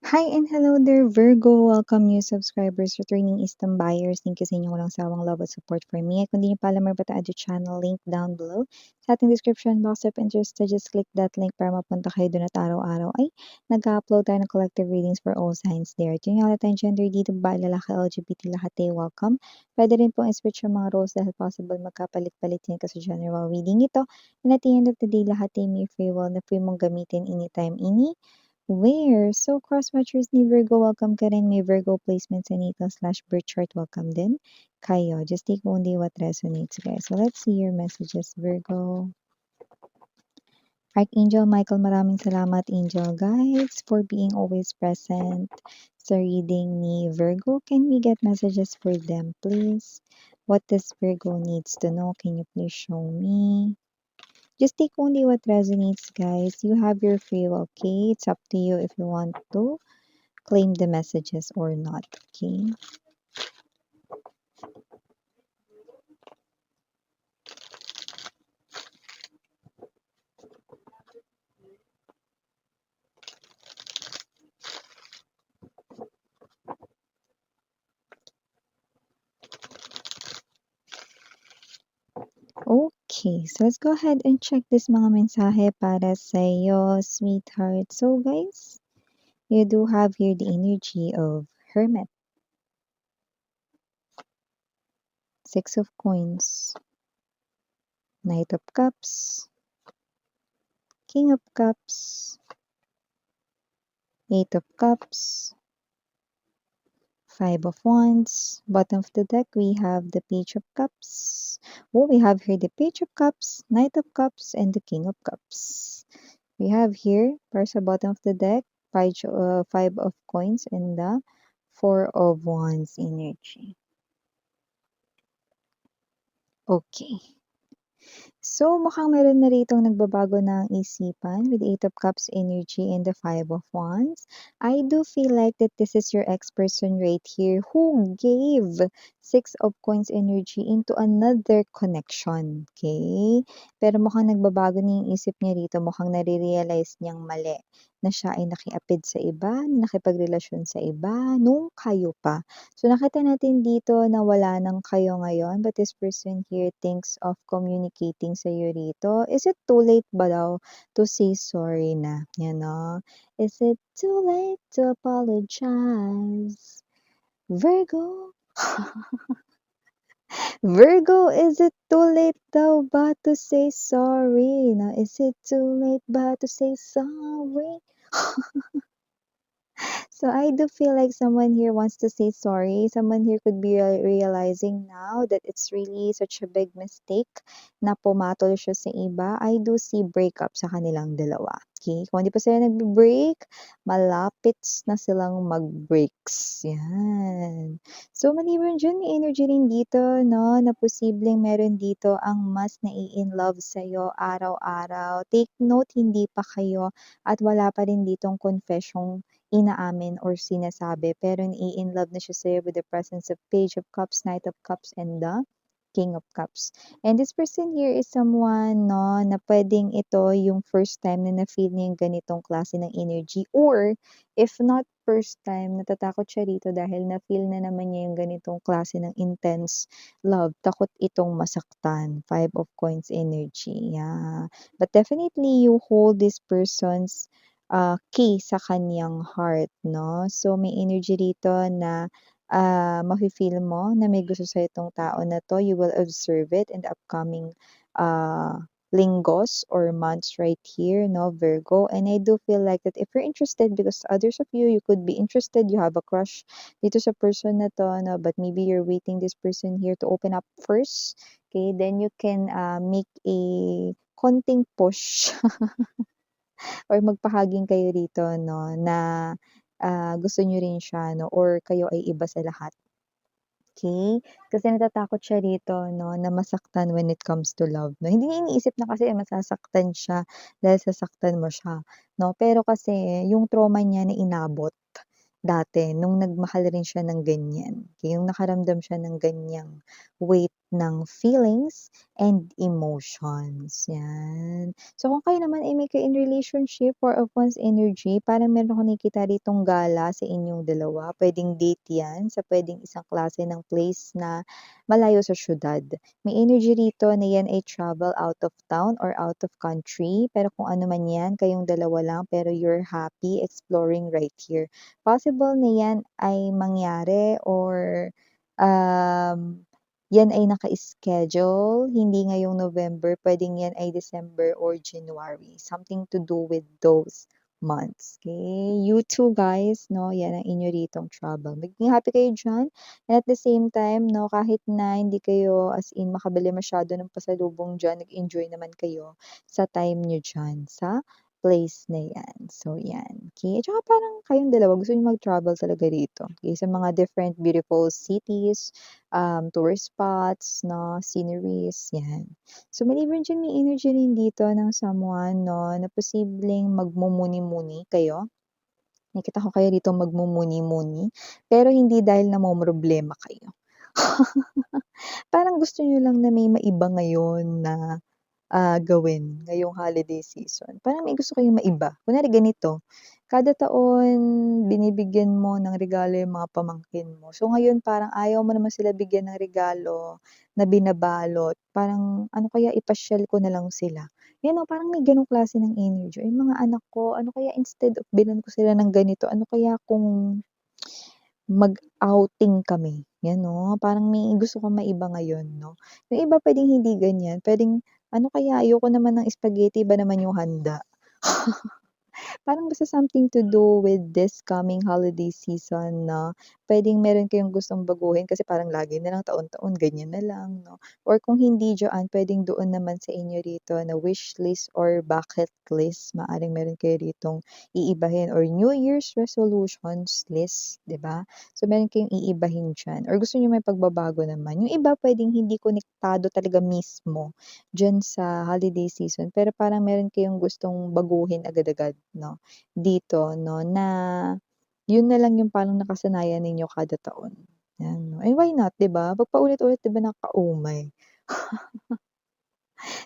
Hi and hello there, Virgo. Welcome new subscribers, returning Eastern buyers. Thank you sa inyong walang sawang love at support for me. At kung di niyo pa alam, Marbata Edu channel, link down below. Sa ating description box, if interested, just click that link para mapunta kayo doon at araw-araw ay nag-upload tayo ng collective readings for all signs there. At yung nga tayong gender dito, ba, lalaki, LGBT, lahat ay welcome. Pwede rin pong switch yung mga roles dahil possible magkapalit-palit yan kasi general reading ito. And at the end of the day, lahat ay may free will na free mong gamitin anytime, where? So, cross-matchers ni Virgo, welcome ka rin. May Virgo placements sa natal/birth chart, welcome din kayo. Just take only what resonates, guys. So, let's see your messages, Virgo. Archangel Michael, maraming salamat, Angel guys, for being always present sa reading ni Virgo. Can we get messages for them, please? What does Virgo needs to know? Can you please show me? Just take only what resonates, guys. You have your free will, okay? It's up to you if you want to claim the messages or not, okay? Okay, so let's go ahead and check this mga mensahe para sa iyo, sweetheart. So guys, you do have here the energy of Hermit, Six of Coins, Knight of Cups, King of Cups, Eight of Cups, Five of Wands. Bottom of the deck, we have the Page of Cups. Oh, we have here the Page of Cups, Knight of Cups, and the King of Cups. We have here, para sa bottom of the deck, Five of Coins and the Four of Wands energy. Okay. So, mukhang meron na ritong nagbabago ng isipan with Eight of Cups energy and the Five of Wands. I do feel like that this is your ex-person right here who gave Six of Coins energy into another connection. Okay? Pero mukhang nagbabago na yung isip niya rito. Mukhang nare-realize niyang mali na siya ay nakiapid sa iba, na nakipagrelasyon sa iba, nung kayo pa. So, nakita natin dito na wala nang kayo ngayon, but this person here thinks of communicating sa iyo rito. Is it too late ba daw to say sorry na? You know? Is it too late to apologize? Virgo? Virgo, is it too late daw ba to say sorry? No, is it too late ba to say sorry? So I do feel like someone here wants to say sorry. Someone here could be realizing now that it's really such a big mistake na pumatol siya sa iba. I do see breakup sa kanilang dalawa. Okay? Kung hindi pa sila nag-break, malapit na silang mag-breaks. Yan. So maliban dyan, may energy rin dito, no, na posibleng meron dito ang mas nai-in-love sa'yo araw-araw. Take note, hindi pa kayo at wala pa rin ditong confession inaamin or sinasabi pero nai-in-love na siya sa'yo with the presence of Page of Cups, Knight of Cups, and the King of Cups. And this person here is someone, no, na pwedeng ito yung first time na na-feel niya yung ganitong klase ng energy or if not first time, natatakot siya rito dahil na-feel na naman niya yung ganitong klase ng intense love. Takot itong masaktan. Five of Coins energy. Yeah. But definitely you hold this person's key sa kaniyang heart, no? So, may energy rito na mafe-feel mo na may gusto sa itong tao na 'to. You will observe it in the upcoming linggos or months right here, no, Virgo. And I do feel like that if you're interested, because others of you, you could be interested, you have a crush dito sa person na 'to, no, but maybe you're waiting this person here to open up first, okay? Then you can make a konting push or magpahaging kayo rito 'no, na, gusto niyo rin siya 'no or kayo ay iba sa lahat, okey? Kasi natatakot siya rito 'no, na masaktan when it comes to love 'no. Hindi niya iniisip na kasi masasaktan siya dahil sasaktan mo siya 'no, pero kasi yung trauma niya na inabot dati nung nagmahal rin siya ng ganyan, yung nakaramdam siya ng ganyang weight ng feelings and emotions, yan. So, kung kayo naman ay may ka-in relationship, 4 of Wands energy, parang meron akong nakikita ditong gala sa inyong dalawa. Puwedeng date yan sa puwedeng isang klase ng place na malayo sa siyudad. May energy rito na yan ay travel out of town or out of country, pero kung ano man yan, kayong dalawa lang, pero you're happy exploring right here. Possible na yan ay mangyari or, yan ay naka-schedule, hindi ngayong November, puwedeng yan ay December or January, something to do with those months, okay? You too guys 'no, yan ang inyo ritong trouble. Maging happy kayo diyan and at the same time 'no, kahit na hindi kayo as in makabili masyado ng pasalubong diyan, nag-enjoy naman kayo sa time niyo diyan sa place na yan. So yan, okey. At saka parang kayong dalawa gusto niyo mag-travel talaga rito, okey, sa mga different beautiful cities, tourist spots 'no, sceneries, yan. So maliban diyan may energy rin dito ng someone 'no, na posibleng magmumuni-muni kayo. Nakikita ko kayo dito magmumuni-muni, pero hindi dahil namomroblema kayo. Parang gusto niyo lang na may maiba ngayon na gawin ngayong holiday season. Parang may gusto kayong maiba. Kunwari ganito, kada taon binibigyan mo ng regalo yung mga pamangkin mo. So ngayon parang ayaw mo naman sila bigyan ng regalo na binabalot. Parang ano kaya ipasyal ko na lang sila. Yan o, parang may ganong klase ng energy. Ay mga anak ko, ano kaya instead of bilhan ko sila ng ganito, ano kaya kung mag-outing kami, yan 'no, parang may gusto kang maiba ngayon 'no. Yung iba puwedeng hindi ganyan, puwedeng, "Ano kaya ayoko naman ng spaghetti, iba naman yung handa." Parang basta something to do with this coming holiday season 'no, puwedeng meron kayong gustong baguhin kasi parang lagi na lang taon-taon ganyan na lang 'no, or kung hindi diyaan puwedeng doon naman sa inyo rito na wish list or bucket list, maaaring meron kayo ritong iibahin or New Year's resolutions list, 'di ba? So meron kayong iibahin diyan or gusto niyo may pagbabago naman. Yung iba puwedeng hindi konektado talaga mismo diyan sa holiday season, pero parang meron kayong gustong baguhin agad-agad 'no, dito 'no, na yun na lang yung parang nakasanayan ninyo kada taon, 'yan 'no. Eh, why not 'di ba? 'Pag paulit-ulit 'di ba nakakaumay.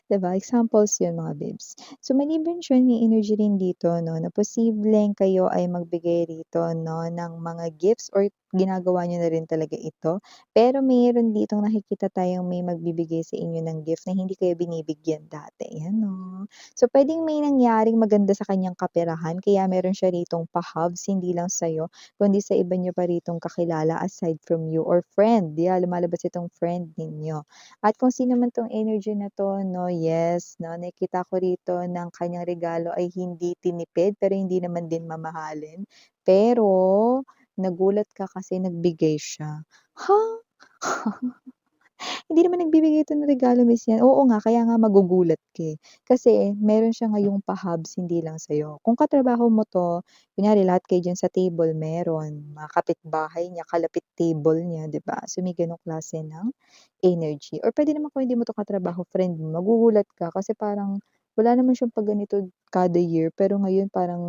'Di ba, examples 'yun mga babes. So maliban diyan may energy rin dito 'no, na posibleng kayo ay magbigay rito 'no, ng mga gifts or ginagawa niyo na rin talaga ito. Pero meron ditong nakikita tayong may magbibigay sa inyo ng gift na hindi kayo binibigyan dati, 'yan 'no. So puwedeng may nangyaring maganda sa kanyang kaperahan kaya meron siya ritong pa-hubs hindi lang sa'yo, kundi sa iba niyo pa ritong kakilala aside from you or friend, 'yan lumalabas itong friend ninyo. At kung sino man 'tong energy na 'to 'no, yes 'no, nakikita ko rito ng kanyang regalo ay hindi tinipid, pero hindi naman din mamahalin. Pero nagulat ka kasi nagbigay siya. Ha? Hindi naman nagbibigay ito ng regalo miss yan. Oo nga, kaya nga magugulat ka, eh. Kasi meron siya ngayong pa-hubs hindi lang sa'yo. Kung katrabaho mo 'to, kunyari lahat kayo diyan sa table meron, mga kapitbahay niya, kalapit table niya, 'di ba? So, may gano'ng klase ng energy or puwede naman kung hindi mo 'to katrabaho, friend mo, magugulat ka kasi parang wala naman siyang pa-ganito kada year, pero ngayon parang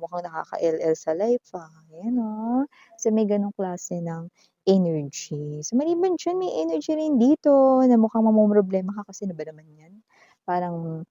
mukhang nakaka-LL sa life, ayan, So, may gano'ng klase ng energy. So, maliban diyan may energy rin dito na mukhang mamomroblema ka kasi ano ba naman 'yan, parang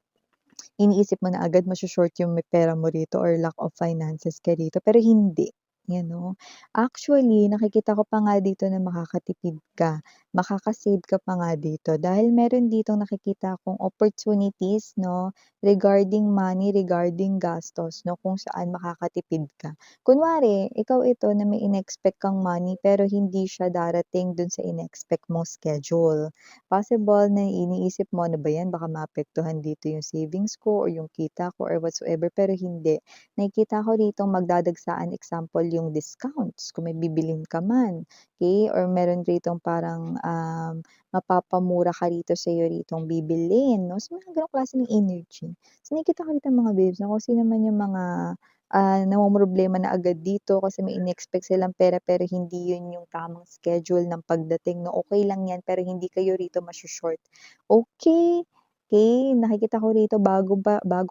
iniisip mo na agad masho-short yung pera mo rito or lack of finances ka rito, pero hindi, 'yan 'no. Actually, nakikita ko pa nga dito na makakatipid ka, makaka-save ka pa nga dito dahil meron ditong nakikita akong opportunities 'no, regarding money, regarding gastos 'no, kung saan makakatipid ka. Kunwari, ikaw ito na may in-expect kang money pero hindi siya darating dun sa in-expect mong schedule. Possible na iniisip mo, "Ano ba 'yan baka maapektuhan dito yung savings ko or yung kita ko or whatsoever," pero hindi. Nakikita ko ritong magdadagsaan example yung discounts kung may bibilhin ka man, okey, or meron ritong parang, mapapamura ka rito sa iyo ritong bibilhin 'no, so mga gano'ng klase ng energy. So nakikita ko rito mga babes na kung sino man yung mga namomroblema na agad dito kasi may in-expect silang pera pero hindi yun yung tamang schedule ng pagdating 'no, okey lang yan pero hindi kayo rito masho-short. Okey, okey nakikita ko rito bago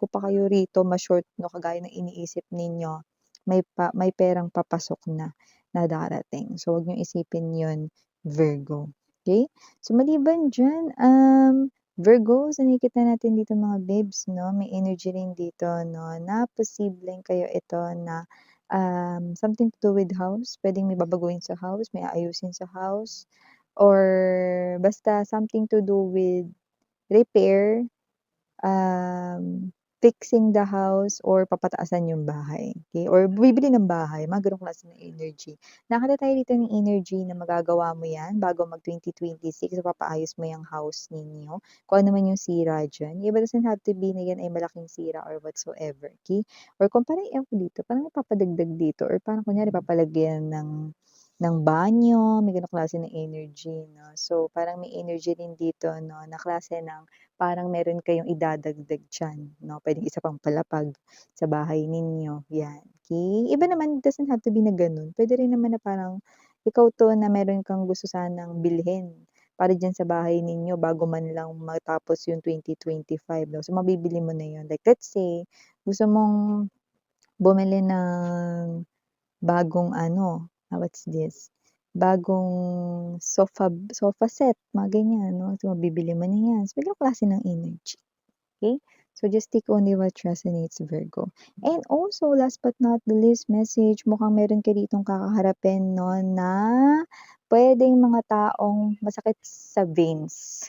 pa kayo rito ma-short 'no, kagaya ng iniisip ninyo, may perang papasok na, na darating. So, wag niyong isipin yun, Virgo. Okay. So, maliban diyan, Virgo, so nakikita natin dito mga babes 'no, may energy rin dito 'no, na posibleng kayo ito na, something to do with house, puwedeng may babaguhin sa house, may aayusin sa house, or basta something to do with repair, fixing the house or papataasan yung bahay, okey, or bumibili ng bahay, mga gano'ng klase ng energy. Nakita tayo dito ng energy na magagawa mo 'yan bago mag-2026, mapapaayos mo yung house ninyo, kung ano man yung sira diyan. It doesn't have to be na 'yan ay malaking sira or whatsoever, okey? Or kung parang ewan ko dito, parang ipapadagdag dito or parang kunyari papalagyan ng banyo, may gano'ng klase ng energy 'no. So, parang may energy rin dito 'no, na klase ng parang meron kayong idadagdag diyan 'no, puwedeng isa pang palapag sa bahay ninyo, 'yan, okey. Iba naman doesn't have to be na gano'n, puwede rin naman na parang ikaw 'to na meron kang gusto sanang bilhin para diyan sa bahay ninyo bago man lang matapos yung 2025 'no. So, mabibili mo na 'yun. Like let's say, gusto mong bumili ng bagong ano, what's this, bagong sofa set, mga ganyan 'no. So, mabibili mo na 'yan. So, biglang klase ng energy, okey? So, just take only what resonates, Virgo. And also, last but not the least message, mukhang meron ka ditong kakaharapin 'no, na puwedeng mga taong masakit sa veins.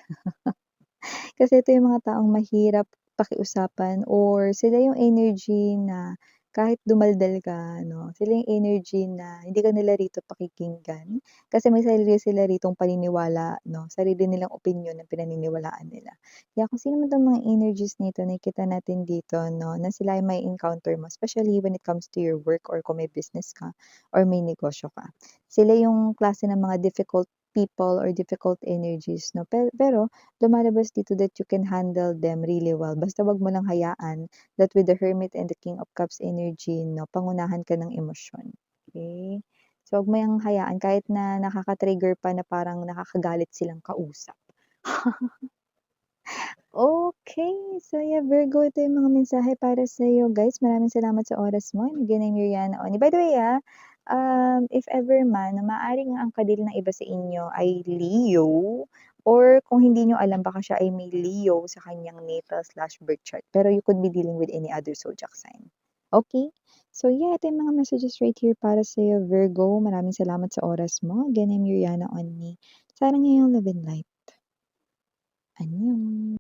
Kasi ito yung mga taong mahirap pakiusapan or sila yung energy na kahit dumaldal ka 'no, sila yung energy na hindi ka nila rito pakikinggan. Kasi may sarili sila ritong paniniwala 'no, sarili nilang opinyon na pinaniniwalaan nila. Kaya kung sino man 'tong mga energies na ito, nakikita natin dito 'no, na sila ay may encounter mo, especially when it comes to your work or kung may business ka or may negosyo ka. Sila yung klase ng mga difficult people or difficult energies 'no, pero lumalabas dito that you can handle them really well. Basta 'wag mo lang hayaan that with the Hermit and the King of Cups energy 'no, pangunahan ka ng emosyon, okey? So, 'wag mo yang hayaan kahit na nakaka-trigger pa na parang nakakagalit silang kausap. Okay, so yeah, Virgo, ito yung mga mensahe para sa'yo, guys. Maraming salamat sa oras mo. Again, I'm Yuriana Oni. By the way, if ever man na maaaring ang kadil ng iba sa inyo ay Leo, or kung hindi niyo alam baka siya ay may Leo sa kanyang natal/birth chart, pero you could be dealing with any other zodiac sign. Okay? So yeah, ito yung mga messages right here para sa'yo, Virgo. Maraming salamat sa oras mo. Again, I'm Yuriana Oni. Sana ngayong love and light. Annyeong.